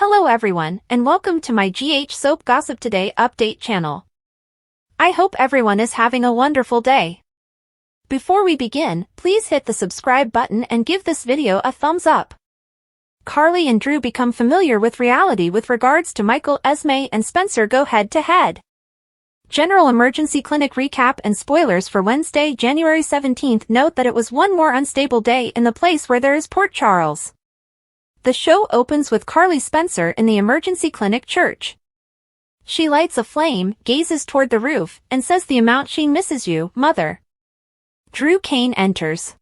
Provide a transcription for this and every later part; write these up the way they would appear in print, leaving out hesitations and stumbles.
Hello everyone, and welcome to my GH Soap Gossip Today update channel. I hope everyone is having a wonderful day. Before we begin, please hit the subscribe button and give this video a thumbs up. Carly and Drew become familiar with reality with regards to Michael, Esme, and Spencer go head-to-head. General Emergency Clinic recap and spoilers for Wednesday, January 17th. Note that it was one more unstable day in the place where there is Port Charles. The show opens with Carly Spencer in the emergency clinic church. She lights a flame, gazes toward the roof, and says the amount she misses you, mother. Drew Kane enters.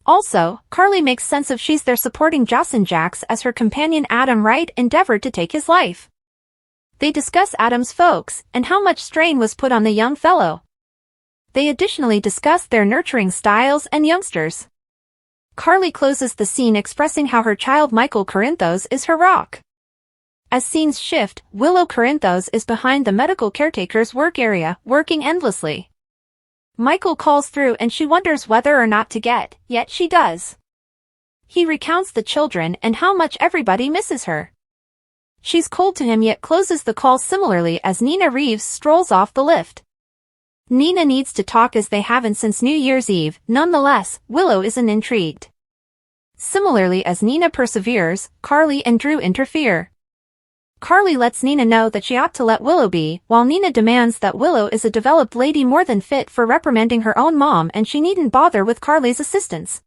Also, Carly makes sense of she's there supporting Joss and Jax as her companion Adam Wright endeavored to take his life. They discuss Adam's folks and how much strain was put on the young fellow. They additionally discuss their nurturing styles and youngsters. Carly closes the scene expressing how her child Michael Corinthos is her rock. As scenes shift, Willow Corinthos is behind the medical caretaker's work area, working endlessly. Michael calls through and she wonders whether or not to get, yet she does. He recounts the children and how much everybody misses her. She's cold to him yet closes the call similarly as Nina Reeves strolls off the lift. Nina needs to talk as they haven't since New Year's Eve. Nonetheless, Willow isn't intrigued. Similarly, as Nina perseveres, Carly and Drew interfere. Carly lets Nina know that she ought to let Willow be, while Nina demands that Willow is a developed lady more than fit for reprimanding her own mom and she needn't bother with Carly's assistance.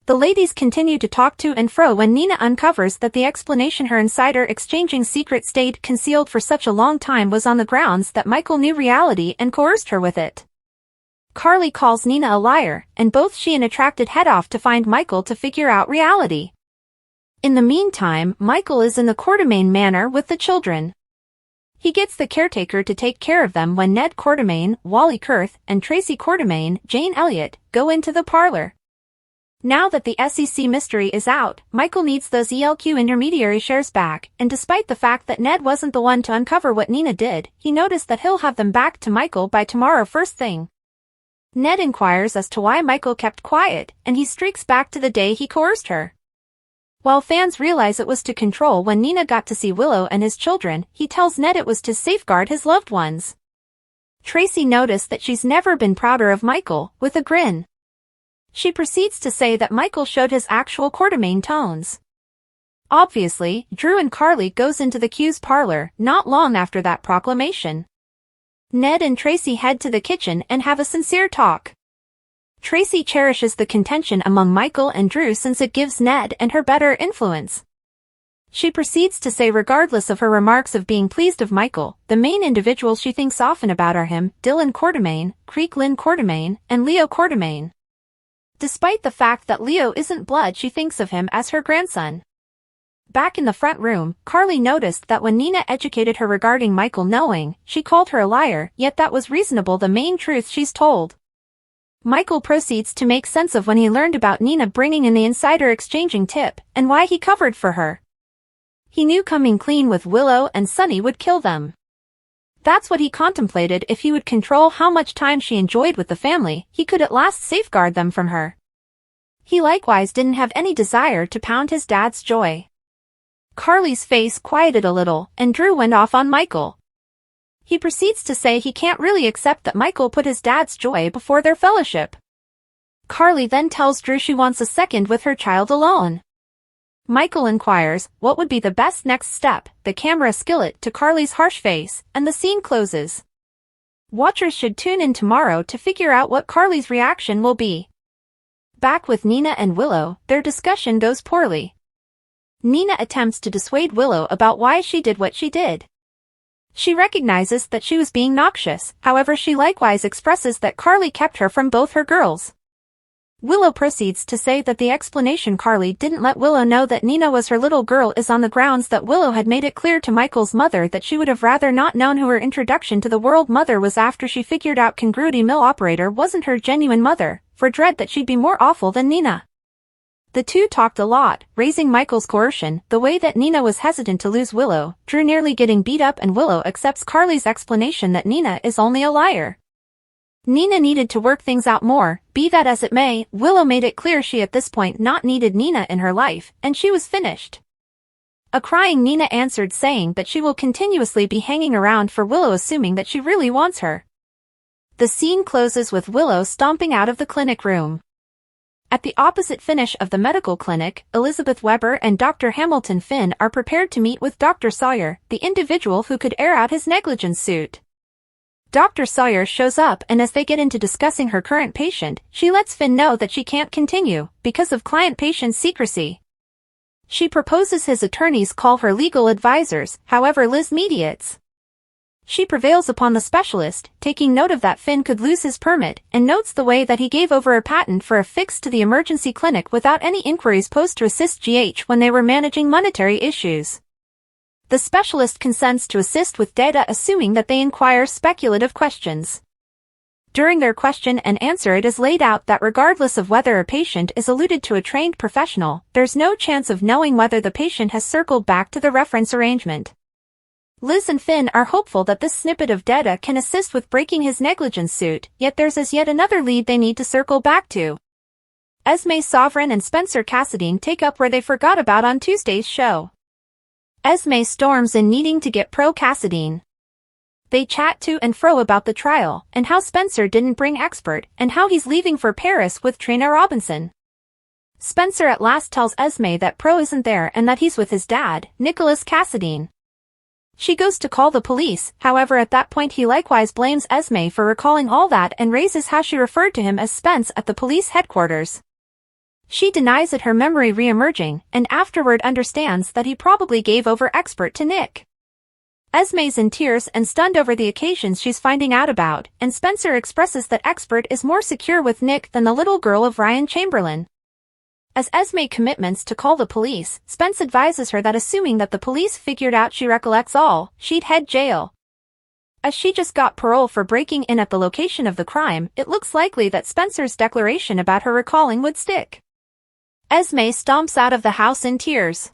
The ladies continue to talk to and fro when Nina uncovers that the explanation her insider exchanging secret stayed concealed for such a long time was on the grounds that Michael knew reality and coerced her with it. Carly calls Nina a liar, and both she and Attracted head off to find Michael to figure out reality. In the meantime, Michael is in the Quartermaine manor with the children. He gets the caretaker to take care of them when Ned Quartermaine, Wally Kurth, and Tracy Quartermaine, Jane Elliott, go into the parlor. Now that the SEC mystery is out, Michael needs those ELQ intermediary shares back, and despite the fact that Ned wasn't the one to uncover what Nina did, he noticed that he'll have them back to Michael by tomorrow first thing. Ned inquires as to why Michael kept quiet, and he streaks back to the day he coerced her. While fans realize it was to control when Nina got to see Willow and his children, he tells Ned it was to safeguard his loved ones. Tracy noticed that she's never been prouder of Michael, with a grin. She proceeds to say that Michael showed his actual Quartermaine tones. Obviously, Drew and Carly goes into the Q's parlor not long after that proclamation. Ned and Tracy head to the kitchen and have a sincere talk. Tracy cherishes the contention among Michael and Drew since it gives Ned and her better influence. She proceeds to say regardless of her remarks of being pleased of Michael, the main individuals she thinks often about are him, Dylan Quartermaine, Creek Lynn Quartermaine, and Leo Quartermaine. Despite the fact that Leo isn't blood, she thinks of him as her grandson. Back in the front room, Carly noticed that when Nina educated her regarding Michael knowing, she called her a liar, yet that was reasonable the main truth she's told. Michael proceeds to make sense of when he learned about Nina bringing in the insider exchanging tip, and why he covered for her. He knew coming clean with Willow and Sonny would kill them. That's what he contemplated. If he would control how much time she enjoyed with the family, he could at last safeguard them from her. He likewise didn't have any desire to pound his dad's joy. Carly's face quieted a little, and Drew went off on Michael. He proceeds to say he can't really accept that Michael put his dad's joy before their fellowship. Carly then tells Drew she wants a second with her child alone. Michael inquires what would be the best next step, the camera skillet to Carly's harsh face, and the scene closes. Watchers should tune in tomorrow to figure out what Carly's reaction will be. Back with Nina and Willow, their discussion goes poorly. Nina attempts to dissuade Willow about why she did what she did. She recognizes that she was being noxious, however she likewise expresses that Carly kept her from both her girls. Willow proceeds to say that the explanation Carly didn't let Willow know that Nina was her little girl is on the grounds that Willow had made it clear to Michael's mother that she would have rather not known who her introduction to the world mother was after she figured out Congruity Mill operator wasn't her genuine mother, for dread that she'd be more awful than Nina. The two talked a lot, raising Michael's coercion, the way that Nina was hesitant to lose Willow, Drew nearly getting beat up, and Willow accepts Carly's explanation that Nina is only a liar. Nina needed to work things out more, be that as it may, Willow made it clear she at this point not needed Nina in her life, and she was finished. A crying Nina answered saying that she will continuously be hanging around for Willow, assuming that she really wants her. The scene closes with Willow stomping out of the clinic room. At the opposite finish of the medical clinic, Elizabeth Weber and Dr. Hamilton Finn are prepared to meet with Dr. Sawyer, the individual who could air out his negligence suit. Dr. Sawyer shows up, and as they get into discussing her current patient, she lets Finn know that she can't continue because of client-patient secrecy. She proposes his attorneys call her legal advisors, however Liz mediates. She prevails upon the specialist, taking note of that Finn could lose his permit, and notes the way that he gave over a patent for a fix to the emergency clinic without any inquiries posed to assist GH when they were managing monetary issues. The specialist consents to assist with data, assuming that they inquire speculative questions. During their question and answer, it is laid out that regardless of whether a patient is alluded to a trained professional, there's no chance of knowing whether the patient has circled back to the reference arrangement. Liz and Finn are hopeful that this snippet of data can assist with breaking his negligence suit, yet there's as yet another lead they need to circle back to. Esme Sovereign and Spencer Cassadine take up where they forgot about on Tuesday's show. Esme storms in needing to get pro Cassadine. They chat to and fro about the trial, and how Spencer didn't bring expert, and how he's leaving for Paris with Trina Robinson. Spencer at last tells Esme that Pro isn't there and that he's with his dad, Nicholas Cassadine. She goes to call the police, however at that point he likewise blames Esme for recalling all that and raises how she referred to him as Spence at the police headquarters. She denies it, her memory re-emerging, and afterward understands that he probably gave over expert to Nick. Esme's in tears and stunned over the occasions she's finding out about, and Spencer expresses that expert is more secure with Nick than the little girl of Ryan Chamberlain. As Esme commits to call the police, Spence advises her that assuming that the police figured out she recollects all, she'd head jail. As she just got parole for breaking in at the location of the crime, it looks likely that Spencer's declaration about her recalling would stick. Esme stomps out of the house in tears.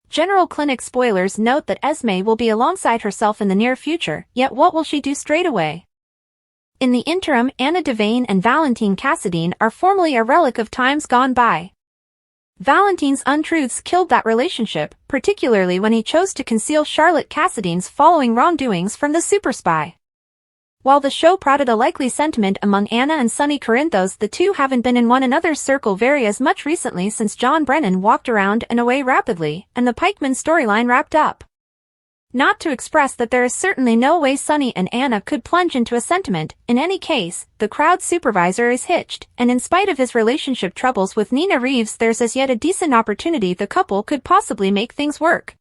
General Clinic spoilers note that Esme will be alongside herself in the near future, yet what will she do straight away? In the interim, Anna Devane and Valentine Cassadine are formally a relic of times gone by. Valentine's untruths killed that relationship, particularly when he chose to conceal Charlotte Cassadine's following wrongdoings from the super spy. While the show prodded a likely sentiment among Anna and Sonny Corinthos, the two haven't been in one another's circle very as much recently since John Brennan walked around and away rapidly, and the Pikeman storyline wrapped up. Not to express that there is certainly no way Sonny and Anna could plunge into a sentiment, in any case, the crowd supervisor is hitched, and in spite of his relationship troubles with Nina Reeves there's as yet a decent opportunity the couple could possibly make things work.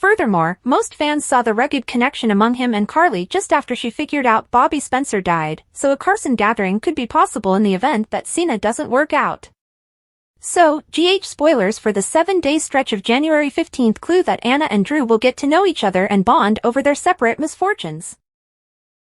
Furthermore, most fans saw the rugged connection among him and Carly just after she figured out Bobby Spencer died, so a Carson gathering could be possible in the event that Cena doesn't work out. So, GH spoilers for the 7-day stretch of January 15th clue that Anna and Drew will get to know each other and bond over their separate misfortunes.